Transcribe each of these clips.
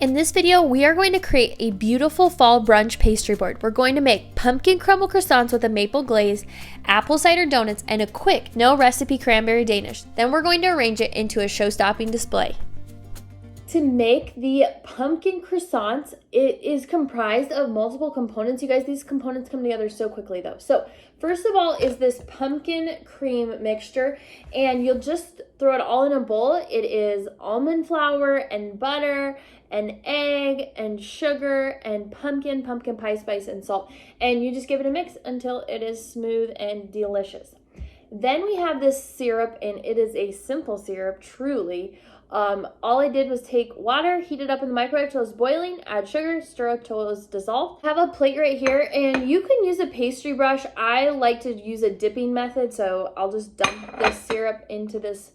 In this video, we are going to create a beautiful fall brunch pastry board. We're going to make pumpkin crumble croissants with a maple glaze, apple cider donuts, and a quick, no recipe cranberry Danish. Then we're going to arrange it into a show-stopping display. To make the pumpkin croissants, it is comprised of multiple components. You guys, these components come together so quickly though. So first of all is this pumpkin cream mixture, and you'll just throw it all in a bowl. It is almond flour and butter and egg and sugar and pumpkin pie spice and salt. And you just give it a mix until it is smooth and delicious. Then we have this syrup, and it is a simple syrup, truly. All I did was take water, heat it up in the microwave till it's boiling, add sugar, stir up till it was dissolved. I have a plate right here, and you can use a pastry brush. I like to use a dipping method, so I'll just dump this syrup into this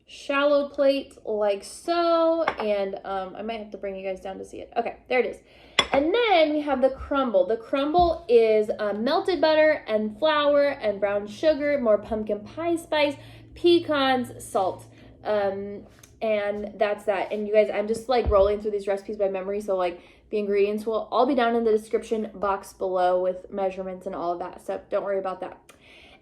shallow plate like so, and I might have to bring you guys down to see it. Okay, there it is. And then we have the crumble. The crumble is melted butter and flour and brown sugar, more pumpkin pie spice, pecans, salt. And that's that. And you guys, I'm just like rolling through these recipes by memory, so like the ingredients will all be down in the description box below with measurements and all of that, so don't worry about that.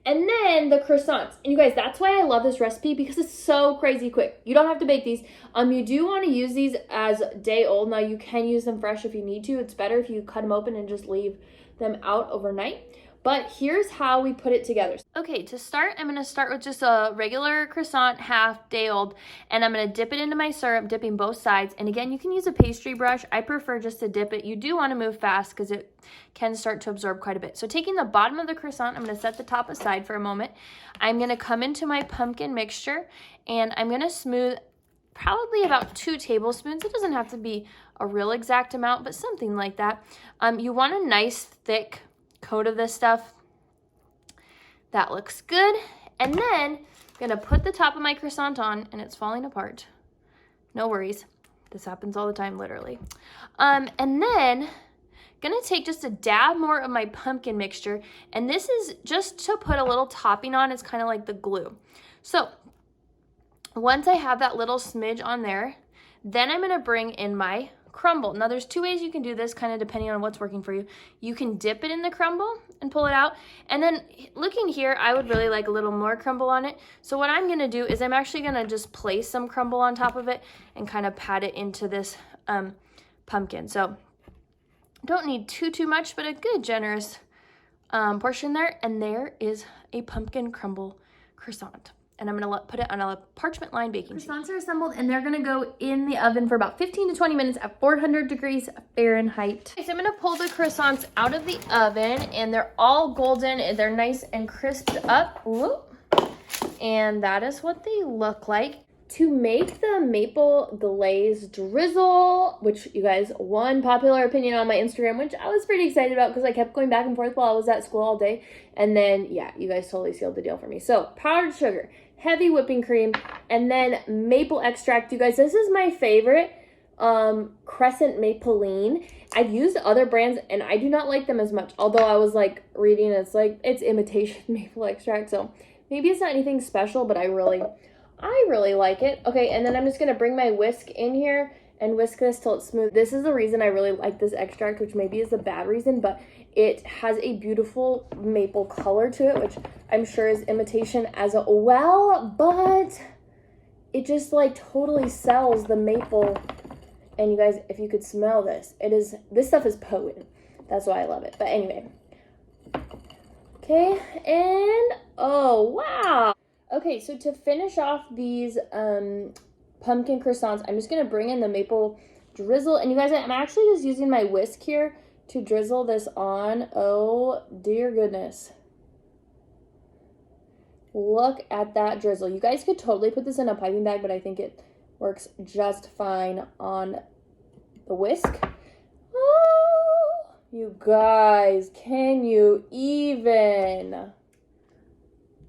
And then the croissants. And you guys, that's why I love this recipe, because it's so crazy quick. You don't have to bake these. You do want to use these as day old. Now you can use them fresh if you need to. It's better if you cut them open and just leave them out overnight. But here's how we put it together. Okay, to start, I'm gonna start with just a regular croissant, half day old, and I'm gonna dip it into my syrup, dipping both sides. And again, you can use a pastry brush. I prefer just to dip it. You do wanna move fast because it can start to absorb quite a bit. So taking the bottom of the croissant, I'm gonna set the top aside for a moment. I'm gonna come into my pumpkin mixture, and I'm gonna smooth probably about 2 tablespoons. It doesn't have to be a real exact amount, but something like that. You want a nice thick coat of this stuff. That looks good. And then I'm gonna put the top of my croissant on, and it's falling apart. No worries. This happens all the time, literally. And then gonna take just a dab more of my pumpkin mixture, and this is just to put a little topping on. It's kind of like the glue. So once I have that little smidge on there, then I'm gonna bring in my crumble. Now there's 2 ways you can do this, kind of depending on what's working for you. You can dip it in the crumble and pull it out, and then looking here, I would really like a little more crumble on it. So what I'm gonna do is I'm actually gonna just place some crumble on top of it and kind of pat it into this pumpkin. So don't need too much, but a good generous portion there. And there is a pumpkin crumble croissant. And I'm gonna put it on a parchment lined baking sheet. Croissants are assembled, and they're gonna go in the oven for about 15 to 20 minutes at 400 degrees Fahrenheit. Okay, so I'm gonna pull the croissants out of the oven, and they're all golden, and they're nice and crisped up. Whoop. And that is what they look like. To make the maple glaze drizzle, which you guys, one popular opinion on my Instagram, which I was pretty excited about because I kept going back and forth while I was at school all day. And then, yeah, you guys totally sealed the deal for me. So powdered sugar, heavy whipping cream, and then maple extract. You guys, this is my favorite, Crescent Mapeline. I've used other brands, and I do not like them as much. Although I was like reading, it's like, it's imitation maple extract. So maybe it's not anything special, but I really like it. Okay, and then I'm just gonna bring my whisk in here and whisk this till it's smooth. This is the reason I really like this extract, which maybe is a bad reason, but it has a beautiful maple color to it, which I'm sure is imitation as well, but it just like totally sells the maple. And you guys, if you could smell this, this stuff is potent. That's why I love it. But anyway, okay, and oh wow. Okay, so to finish off these pumpkin croissants, I'm just gonna bring in the maple drizzle. And you guys, I'm actually just using my whisk here to drizzle this on. Oh dear goodness. Look at that drizzle. You guys could totally put this in a piping bag, but I think it works just fine on the whisk. Oh, you guys, can you even?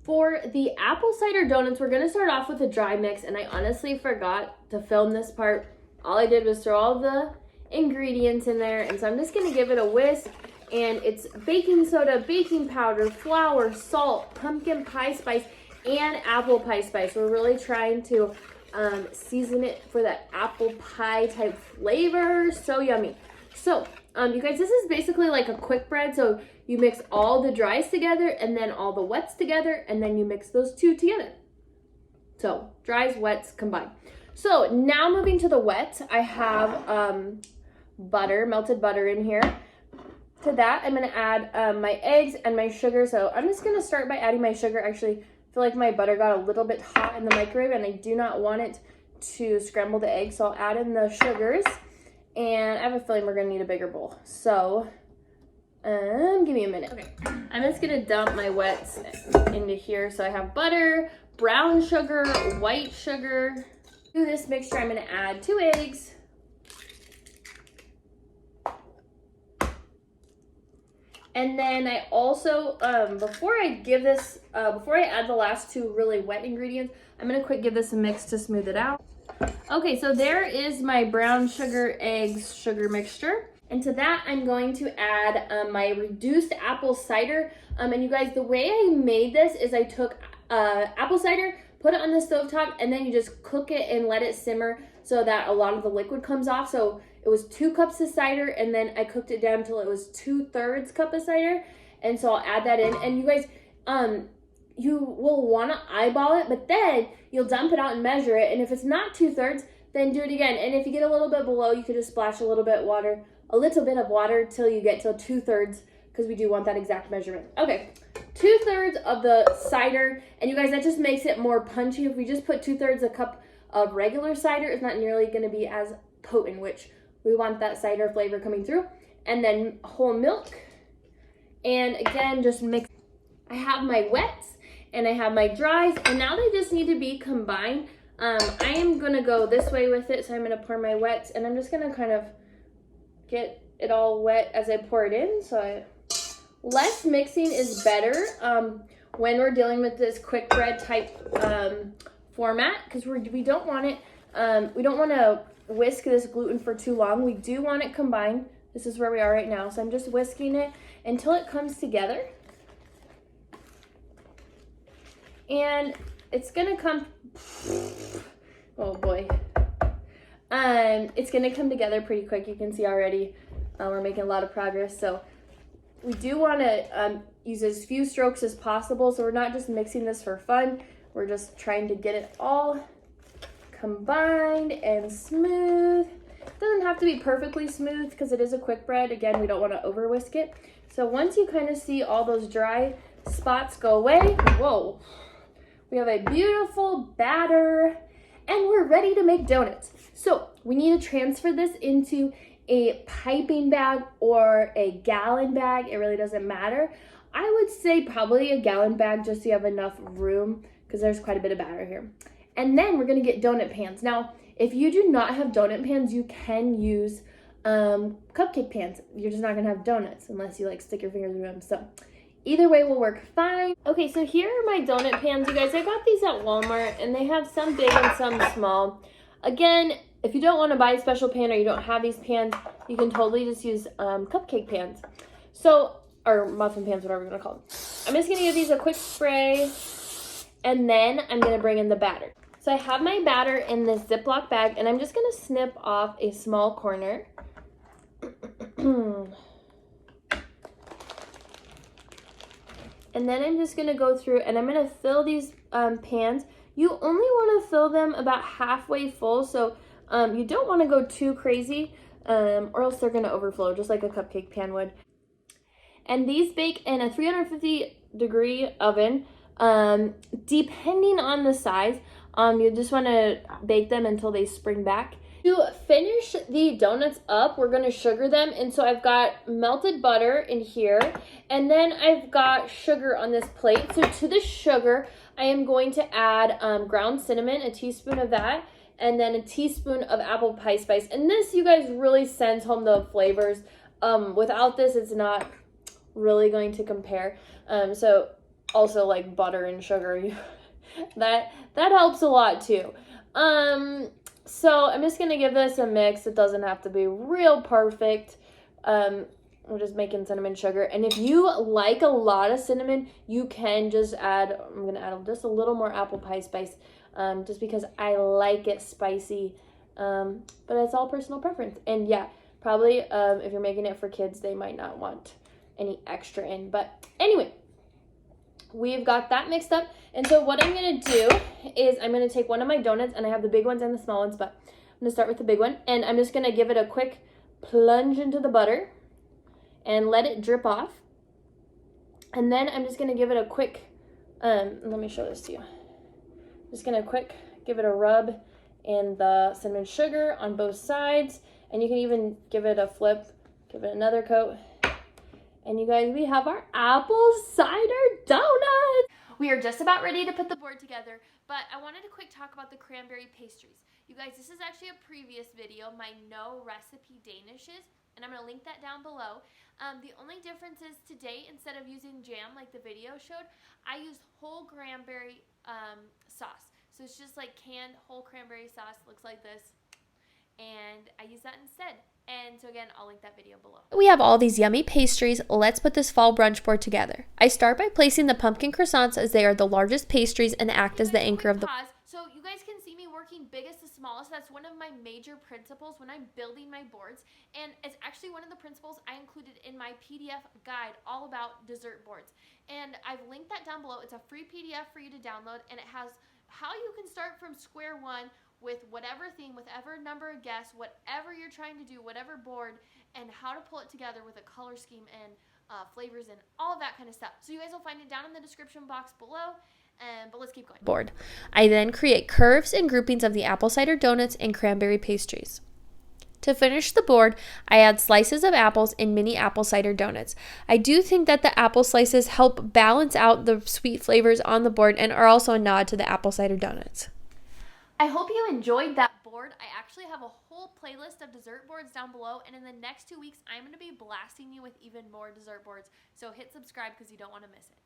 For the apple cider donuts, we're gonna start off with a dry mix, and I honestly forgot to film this part. All I did was throw all the ingredients in there, and so I'm just gonna give it a whisk, and it's baking soda, baking powder, flour, salt, pumpkin pie spice, and apple pie spice. We're really trying to season it for that apple pie type flavor. So yummy. So, you guys, this is basically like a quick bread. So you mix all the dries together and then all the wets together, and then you mix those two together. So dries, wets combined. So now moving to the wet, I have butter, melted butter in here. To that, I'm gonna add my eggs and my sugar. So I'm just gonna start by adding my sugar. Actually, I feel like my butter got a little bit hot in the microwave and I do not want it to scramble the eggs. So I'll add in the sugars, and I have a feeling we're gonna need a bigger bowl. So give me a minute. Okay, I'm just gonna dump my wets into here. So I have butter, brown sugar, white sugar. To this mixture, I'm gonna add 2 eggs. And then I also, before I add the last 2 really wet ingredients, I'm gonna quick give this a mix to smooth it out. Okay, so there is my brown sugar, eggs, sugar mixture. And to that, I'm going to add my reduced apple cider. And you guys, the way I made this is I took apple cider, put it on the stovetop, and then you just cook it and let it simmer so that a lot of the liquid comes off. So it was 2 cups of cider, and then I cooked it down until it was 2/3 cup of cider. And so I'll add that in. And you guys, you will want to eyeball it, but then you'll dump it out and measure it. And if it's not 2/3, then do it again. And if you get a little bit below, you could just splash a little bit of water till you get to 2/3, because we do want that exact measurement. Okay, 2/3 of the cider. And you guys, that just makes it more punchy. If we just put 2/3 a cup of regular cider, it's not nearly going to be as potent, which we want that cider flavor coming through. And then whole milk. And again, just mix. I have my wets and I have my dries, and now they just need to be combined. I am going to go this way with it. So I'm going to pour my wets, and I'm just going to kind of get it all wet as I pour it in. So less mixing is better when we're dealing with this quick bread type format, because we don't want it, we don't want to whisk this gluten for too long. We do want it combined. This is where we are right now. So I'm just whisking it until it comes together. And it's gonna come, oh boy. It's gonna come together pretty quick. You can see already we're making a lot of progress. So we do want to use as few strokes as possible. So we're not just mixing this for fun. We're just trying to get it all combined and smooth. It doesn't have to be perfectly smooth because it is a quick bread. Again, we don't want to over whisk it. So once you kind of see all those dry spots go away, whoa, we have a beautiful batter and we're ready to make donuts. So we need to transfer this into a piping bag or a gallon bag. It really doesn't matter. I would say probably a gallon bag, just so you have enough room, because there's quite a bit of batter here. And then we're gonna get donut pans. Now, if you do not have donut pans, you can use cupcake pans. You're just not gonna have donuts unless you like stick your fingers in them. So either way will work fine. Okay, so here are my donut pans, you guys. I got these at Walmart, and they have some big and some small. Again, if you don't want to buy a special pan or you don't have these pans, you can totally just use cupcake pans. So, or muffin pans, whatever you want to call them. I'm just going to give these a quick spray, and then I'm going to bring in the batter. So I have my batter in this Ziploc bag, and I'm just going to snip off a small corner. And then I'm just going to go through, and I'm going to fill these pans. You only want to fill them about halfway full, so you don't want to go too crazy, or else they're going to overflow, just like a cupcake pan would. And these bake in a 350-degree oven, depending on the size. You just want to bake them until they spring back. To finish the donuts up, we're going to sugar them. And so I've got melted butter in here, and then I've got sugar on this plate. So to the sugar, I am going to add ground cinnamon, a teaspoon of that, and then a teaspoon of apple pie spice. And this, you guys, really sends home the flavors. Without this, it's not really going to compare. So also like butter and sugar, that helps a lot too. So I'm just gonna give this a mix. It doesn't have to be real perfect. We're just making cinnamon sugar. And if you like a lot of cinnamon, you can just add, I'm gonna add just a little more apple pie spice. just because I like it spicy. But it's all personal preference. And yeah, probably if you're making it for kids, they might not want any extra in. But anyway, we've got that mixed up. And so what I'm going to do is I'm going to take one of my donuts, and I have the big ones and the small ones, but I'm going to start with the big one. And I'm just going to give it a quick plunge into the butter and let it drip off. And then I'm just going to give it a quick, let me show this to you. Just going to give it a rub in the cinnamon sugar on both sides. And you can even give it a flip, give it another coat. And you guys, we have our apple cider donuts. We are just about ready to put the board together, but I wanted to quick talk about the cranberry pastries. You guys, this is actually a previous video, my no recipe Danishes, and I'm going to link that down below. The only difference is today, instead of using jam like the video showed, I used whole cranberry sauce. So it's just like canned whole cranberry sauce, looks like this, and I use that instead. And so again, I'll link that video below. We have all these yummy pastries. Let's put this fall brunch board together. I start by placing the pumpkin croissants as they are the largest pastries and act as the anchor of the pause. So you guys can see me working biggest to smallest. That's one of my major principles when I'm building my boards. And it's actually one of the principles I included in my PDF guide all about dessert boards. And I've linked that down below. It's a free PDF for you to download, and it has how you can start from square one with whatever theme, whatever number of guests, whatever you're trying to do, whatever board, and how to pull it together with a color scheme and flavors and all of that kind of stuff. So you guys will find it down in the description box below, but let's keep going. Board. I then create curves and groupings of the apple cider donuts and cranberry pastries. To finish the board, I add slices of apples and mini apple cider donuts. I do think that the apple slices help balance out the sweet flavors on the board and are also a nod to the apple cider donuts. I hope you enjoyed that board. I actually have a whole playlist of dessert boards down below, and in the next 2 weeks, I'm going to be blasting you with even more dessert boards. So hit subscribe because you don't want to miss it.